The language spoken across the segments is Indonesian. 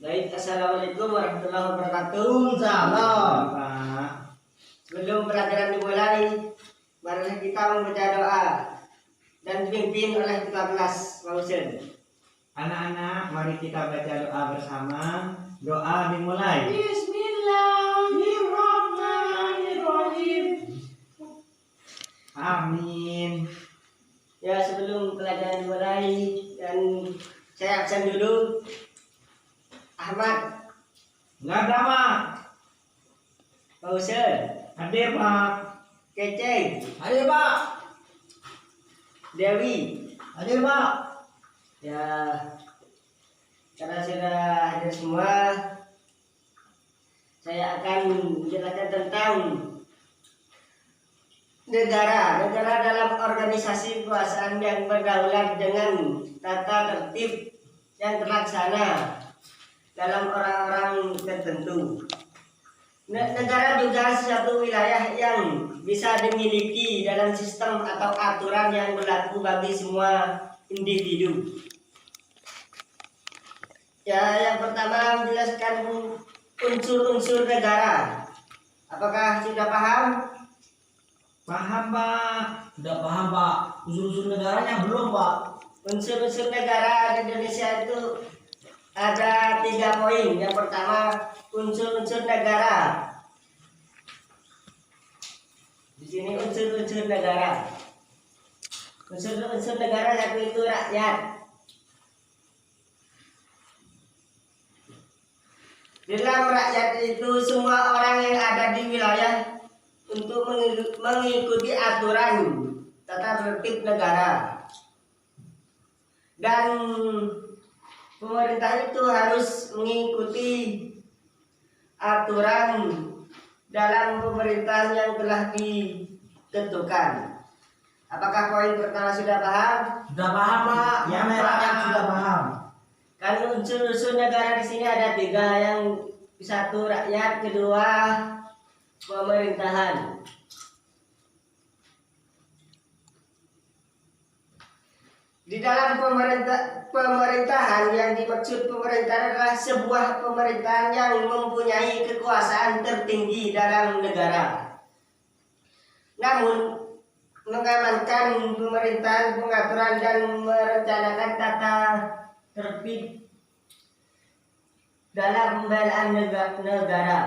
Baik, assalamualaikum warahmatullahi wabarakatuh. Salam, Pak. Sebelum pelajaran dimulai, marilah kita membaca doa dan dipimpin oleh ketua kelas Pak Husin. Anak-anak, mari kita baca doa bersama. Doa dimulai. Bismillahirrahmanirrahim. Amin. Ya, sebelum pelajaran dimulai dan saya absen dulu. Ahmad, Nggak ada, Pak. Pak Husin, Hadir, Pak. Kece, Hadir, Pak. Dewi. Hadir, Pak. Ya, karena sudah hadir semua, saya akan menjelaskan tentang negara dalam organisasi kekuasaan yang berdaulat dengan tata tertib yang terlaksana dalam orang-orang tertentu. Negara juga suatu wilayah yang bisa dimiliki dalam sistem atau aturan yang berlaku bagi semua individu. Ya, yang pertama menjelaskan unsur-unsur negara. Apakah sudah paham? Paham, Pak. Sudah paham, Pak. Unsur-unsur negaranya belum, Pak. Unsur-unsur negara di Indonesia itu ada 3 poin. Yang pertama, unsur-unsur negara. Di sini unsur-unsur negara. Unsur-unsur negara yaitu rakyat. Dalam rakyat itu semua orang yang ada di wilayah untuk mengikuti aturan tata tertib negara. Dan pemerintah itu harus mengikuti aturan dalam pemerintahan yang telah ditentukan. Apakah poin pertama sudah paham? Sudah paham, Pak. Ya, Yang rakyat sudah paham. Kan unsur-unsur negara di sini ada 3, yang satu rakyat, kedua pemerintahan. Di dalam pemerintahan yang dimaksud pemerintahan adalah sebuah pemerintahan yang mempunyai kekuasaan tertinggi dalam negara. Namun mengamankan pemerintahan, pengaturan dan merencanakan tata tertib dalam pembelaan negara.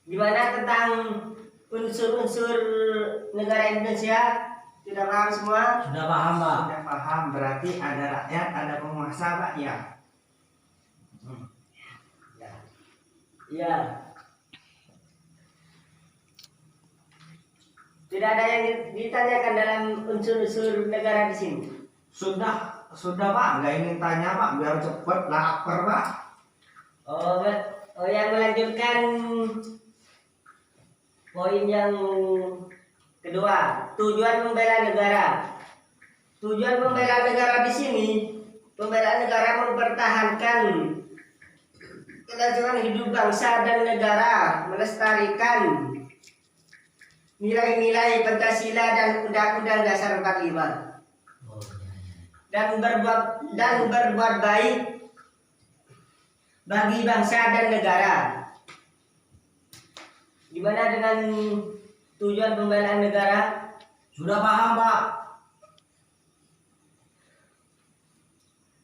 Gimana tentang unsur-unsur negara Indonesia? Sudah paham semua? Sudah paham, Pak. Sudah paham, berarti ada rakyat, ada penguasa, Pak, ya? Iya. Tidak ada yang ditanyakan dalam unsur-unsur negara di sini. Sudah, Pak. Nggak ingin tanya, Pak. Biar cepet, lapar, Pak. Yang melanjutkan poin yang kedua, tujuan membela negara. Tujuan membela negara di sini, membela negara mempertahankan kelangsungan hidup bangsa dan negara, melestarikan nilai-nilai Pancasila dan Undang-Undang Dasar 45. Dan berbuat baik bagi bangsa dan negara. Gimana dengan tujuan pembelaan negara? Sudah paham, Pak.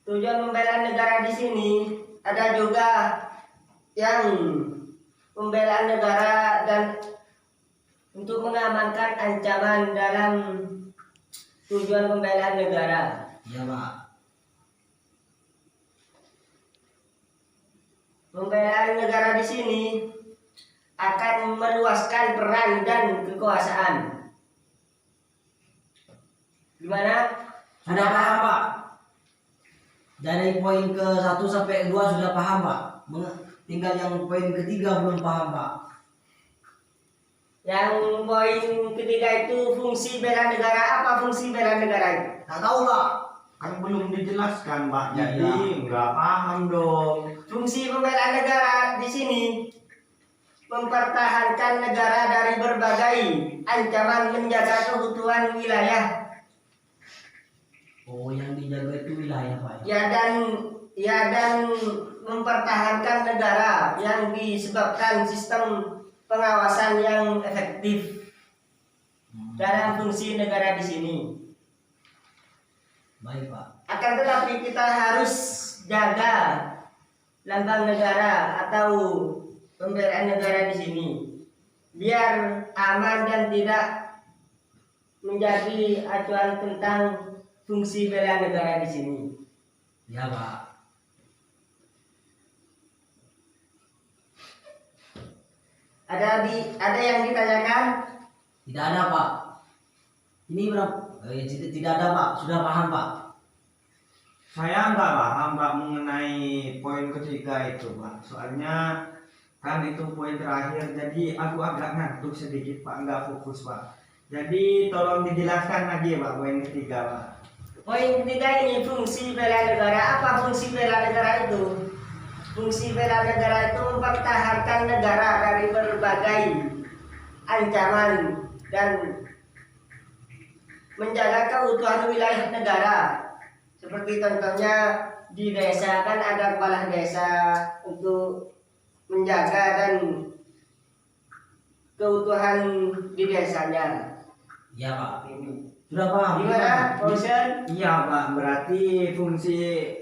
Tujuan pembelaan negara di sini ada juga yang pembelaan negara dan untuk mengamankan ancaman dalam tujuan pembelaan negara. Iya, Pak. Pembelaan negara di sini akan meluaskan peran dan kekuasaan. Gimana? Sudah paham, Pak. Dari poin ke-1 sampai ke-2 sudah paham, Pak. Tinggal yang poin ketiga belum paham, Pak. Yang poin ketiga itu fungsi bela negara. Apa fungsi bela negara itu? Tak tahu, Pak. Kan belum dijelaskan, Pak. Iya. Jadi nggak paham dong. Fungsi pembelaan negara di sini mempertahankan negara dari berbagai ancaman, menjaga keutuhan wilayah Oh, yang dijaga itu wilayah Pak. Dan mempertahankan negara yang disebabkan sistem pengawasan yang efektif dalam fungsi negara di sini. Baik Pak. Akan tetapi kita harus jaga lambang negara atau pembelaan negara di sini biar aman dan tidak menjadi acuan tentang fungsi bela negara di sini. Ya Pak. Ada yang ditanyakan? Tidak ada Pak. Ini berapa? Tidak ada Pak. Sudah paham Pak. Saya nggak paham Pak mengenai poin ketiga itu Pak. Soalnya kan itu poin terakhir, jadi aku agak ngantuk sedikit Pak, nggak fokus Pak. Jadi tolong dijelaskan lagi Pak poin ketiga Pak. Poin ketiga ini fungsi bela negara. Apa fungsi bela negara itu? Fungsi bela negara itu mempertahankan negara dari berbagai ancaman dan menjaga keutuhan wilayah negara. Seperti contohnya di desa kan ada kepala desa untuk menjaga dan keutuhan di desanya. Ya Pak. Ini. Sudah paham. Gimana, Pausen? Iya Pak, berarti fungsi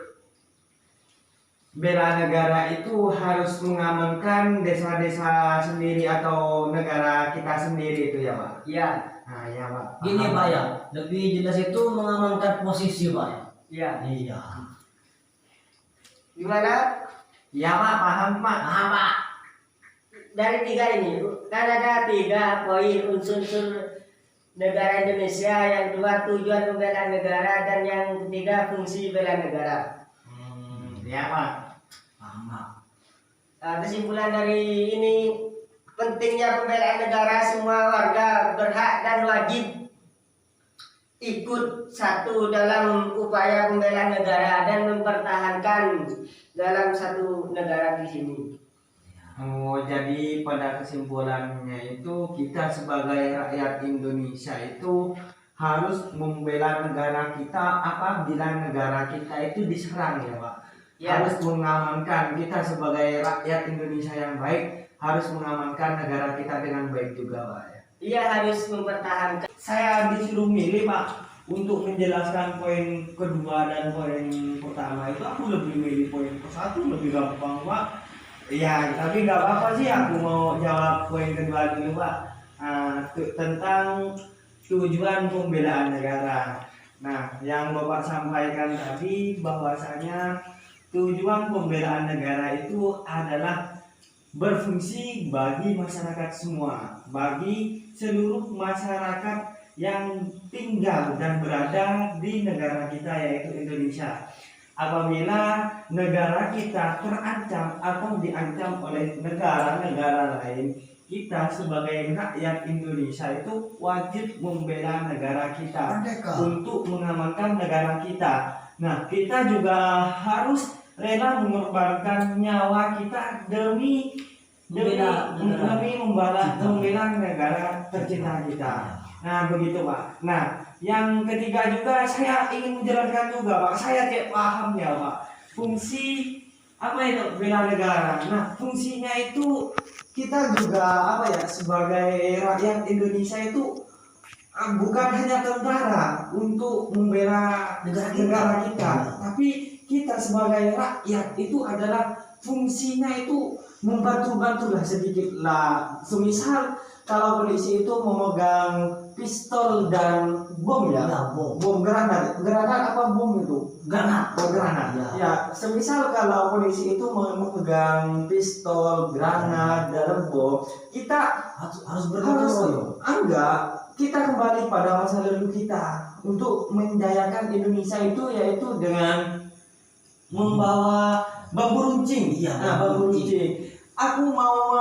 bela negara itu harus mengamankan desa-desa sendiri atau negara kita sendiri itu ya Pak. Iya, Nah ya Pak. Gini Paham. Pak ya. Lebih jelas itu mengamankan posisi Pak ya. iya. Iya. Gimana? Ya Pak, paham Pak. Paham Pak. Dari tiga ini kan ada 3 poin unsur-unsur negara Indonesia, yang 2 tujuan pembelaan negara, dan yang ketiga fungsi bela negara. Ya Pak. Paham Pak. Kesimpulan dari ini, pentingnya pembelaan negara. Semua warga berhak dan wajib ikut satu dalam upaya pembelaan negara dan mempertahankan dalam satu negara di sini. Oh, jadi pada kesimpulannya itu kita sebagai rakyat Indonesia itu harus membela negara kita apabila negara kita itu diserang ya Pak. Ya. Harus mengamankan, kita sebagai rakyat Indonesia yang baik harus mengamankan negara kita dengan baik juga Pak ya. Ia harus mempertahankan. Saya disuruh milih Pak untuk menjelaskan poin kedua dan poin pertama itu, aku lebih milih poin ke satu, lebih gampang Pak. Ya, tapi nggak apa-apa sih, aku mau jawab poin kedua dulu Pak. Tentang tujuan pembelaan negara. Nah, yang Bapak sampaikan tadi bahwasanya tujuan pembelaan negara itu adalah berfungsi bagi masyarakat semua, bagi seluruh masyarakat yang tinggal dan berada di negara kita yaitu Indonesia. Apabila negara kita terancam atau diancam oleh negara-negara lain, kita sebagai rakyat Indonesia itu wajib membela negara kita untuk mengamankan negara kita. Nah, kita juga harus rela mengorbankan nyawa kita demi membela negara tercinta kita. Nah, begitu Pak. Nah, yang ketiga juga saya ingin menjelaskan juga Pak. Saya tidak paham ya Pak. Fungsi apa itu bela negara? Nah, fungsinya itu kita juga apa ya, sebagai rakyat Indonesia itu bukan hanya tentara untuk membela negara kita, tapi kita sebagai rakyat itu adalah fungsinya itu membantu-bantu lah sedikit lah. Semisal kalau polisi itu memegang pistol dan bom ya, bom granat apa bom itu? Granat. Oh, granat. Ya, semisal kalau polisi itu memegang pistol, granat, dan bom, kita harus bergotong royong. Enggak, kita kembali pada masa lalu kita untuk menjayakan Indonesia itu yaitu dengan membawa bambu runcing. Iya, Nah, bambu runcing. Aku mau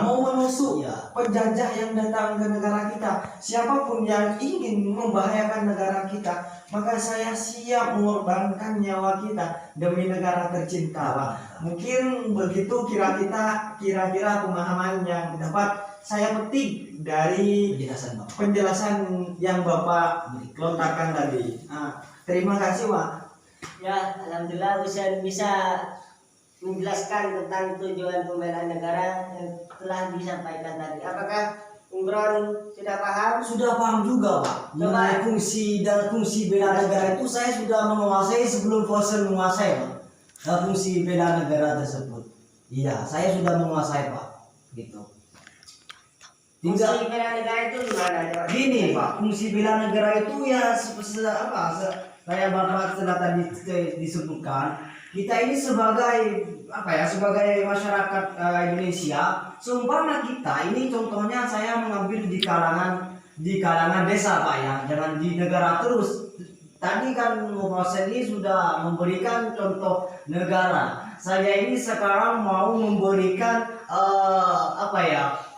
mau menusuk penjajah yang datang ke negara kita. Siapapun yang ingin membahayakan negara kita, maka saya siap mengorbankan nyawa kita demi negara tercinta Pak. Mungkin begitu kira-kira pemahaman yang dapat saya petik dari Penjelasan Bapak. penjelasan yang Bapak lontarkan tadi. Terima kasih Pak. Ya, alhamdulillah bisa menjelaskan tentang tujuan pembelaan negara yang telah disampaikan tadi. Apakah Imron sudah paham? Sudah paham juga Pak. Mengenai fungsi dan fungsi bela negara itu saya sudah menguasai sebelum Fosen menguasai Pak. Fungsi bela negara tersebut. Iya, saya sudah menguasai Pak. Gitu. Fungsi bela negara itu gimana? Coba? Gini Pak, fungsi bela negara itu ya kayak Bapak sudah tadi disebutkan, kita ini sebagai sebagai masyarakat Indonesia, seumpama kita ini contohnya saya mengambil di kalangan desa Pak ya, jangan di negara terus. Tadi kan Muhammad ini sudah memberikan contoh negara. Saya ini sekarang mau memberikan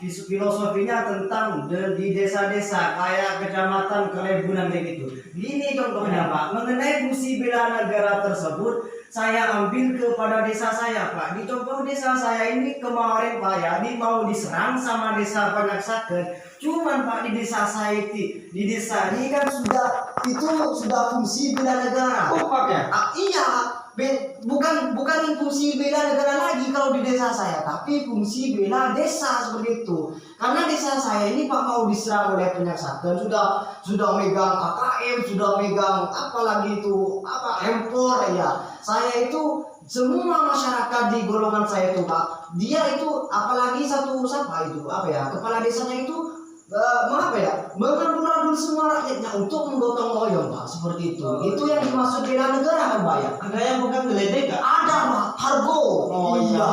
filosofinya tentang di desa-desa kayak kecamatan, kelebunan kayak gitu. Gini contohnya Pak, mengenai fungsi bela negara tersebut saya ambil kepada desa saya Pak. Di contoh desa saya ini kemarin Pak ya, ini mau diserang sama desa Panaksaken. Cuman Pak di desa saya di desa ini kan sudah fungsi bela negara. Oh Pak ya? Iya. Bukan fungsi bela negara lagi kalau di desa saya, tapi fungsi bela desa seperti itu. Karena desa saya ini Pak mau diserang oleh Panaksaken, sudah megang AKM, sudah megang apalagi itu empor ya. Saya itu semua masyarakat di golongan saya itu Pak, dia itu apalagi kepala desanya itu mengambil semua rakyatnya untuk menggotong royong Pak, seperti itu. Itu yang dimaksud bela negara kan Pak ya? Ada yang bukan geledek Kak? Ada Pak, hargo. Oh iya.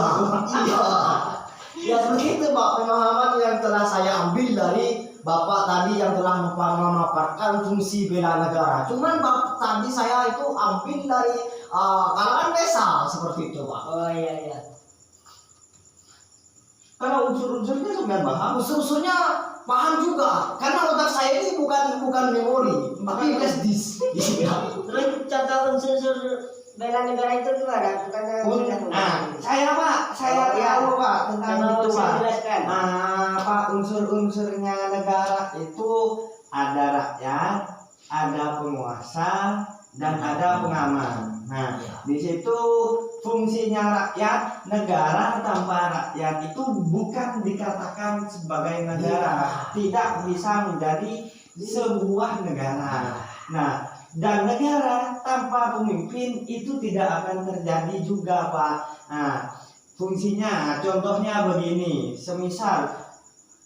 Ya seperti itu Pak, pemahaman yang telah saya ambil dari Bapak tadi yang telah memaparkan fungsi bela negara. Cuman Bapak tadi saya itu ambil dari kalangan desa seperti itu Pak. Oh iya. Kalau unsur-unsurnya sampai paham? Unsur-unsurnya paham juga, karena otak saya ini bukan memori, tapi flash disk. Terus contoh unsur bela negara itu gimana? Saya tahu Pak tentang itu Pak. Jelaskan. Pak, unsur-unsurnya negara itu ada rakyat, ada penguasa, dan ada pengaman. Nah, di situ fungsinya rakyat, negara tanpa rakyat itu bukan dikatakan sebagai negara, tidak bisa menjadi sebuah negara. Nah, dan negara tanpa pemimpin itu tidak akan terjadi juga Pak. Nah, fungsinya contohnya begini, semisal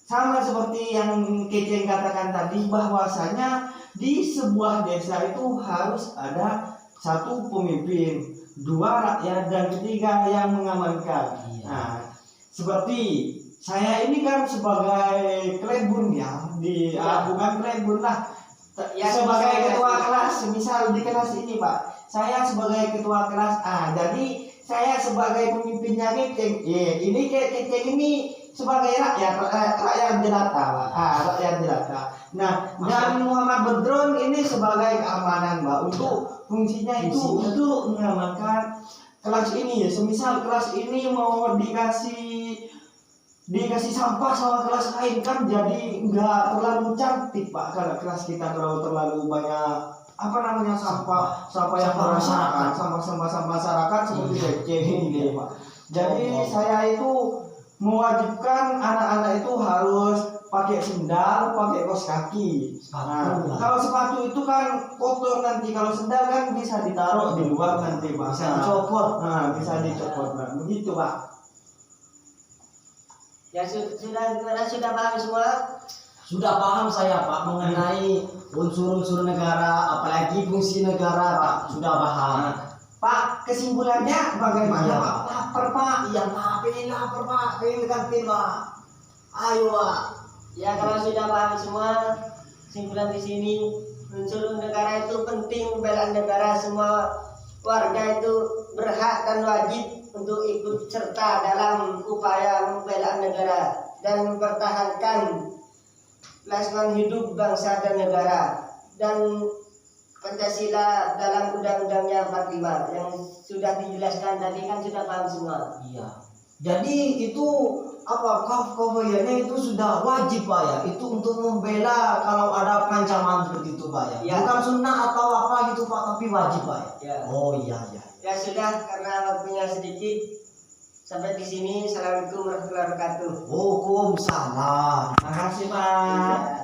sama seperti yang Keceng katakan tadi, bahwasanya di sebuah desa itu harus ada satu pemimpin, dua rakyat, dan ketiga yang mengamankan. Nah, seperti saya ini kan sebagai klebun ya, bukan klebun lah, ya, sebagai ketua kelas, misal di kelas ini Pak, saya sebagai ketua kelas jadi saya sebagai pemimpinnya Keceng. Ini Keceng ini sebagai rakyat jelata Pak. Rakyat jelata. Nah, dan Muhammad Bedron ini sebagai keamanan Pak, untuk fungsinya itu untuk mengamankan kelas ini ya. Semisal kelas ini mau dikasih sampah sama kelas lain kan jadi nggak terlalu cantik Pak, kalau kelas kita terlalu banyak sampah yang masyarakat, sampah masyarakat seperti Keceng ini Pak. Jadi saya itu mewajibkan anak-anak itu harus pakai sendal, pakai kaos kaki. Kalau sepatu itu kan kotor nanti, kalau sendal kan bisa ditaruh di luar nanti Pak. Bisa dicopot. Bisa dicopot Pak. Begitu Pak. Ya sudah paham semua? Sudah paham saya Pak mengenai unsur-unsur negara, apalagi fungsi negara Pak, sudah paham. Pak, kesimpulannya bagaimana Pak? Lapar Pak, iya Pak, pengen lapar Pak, pengen kantin Pak. Ayo Pak. Ya kalau sudah paham semua, kesimpulan di sini unsur negara itu penting, bela negara, semua warga itu berhak dan wajib untuk ikut serta dalam upaya membela negara dan mempertahankan kelangsungan hidup bangsa dan negara, dan Pancasila dalam Undang-Undangnya 45 yang sudah dijelaskan tadi kan sudah paham semua. Iya. Jadi itu apa kafayanya itu sudah wajib Pak ya, itu untuk membela kalau ada pengancaman seperti itu Pak ya, Ya. bukan sunnah atau apa gitu Pak, tapi wajib Pak ya. Ya. Oh iya iya. Ya sudah, karena waktunya sedikit. Sampai di sini. Assalamualaikum warahmatullahi wabarakatuh. Waalaikumsalam. Makasih Pak. Iya.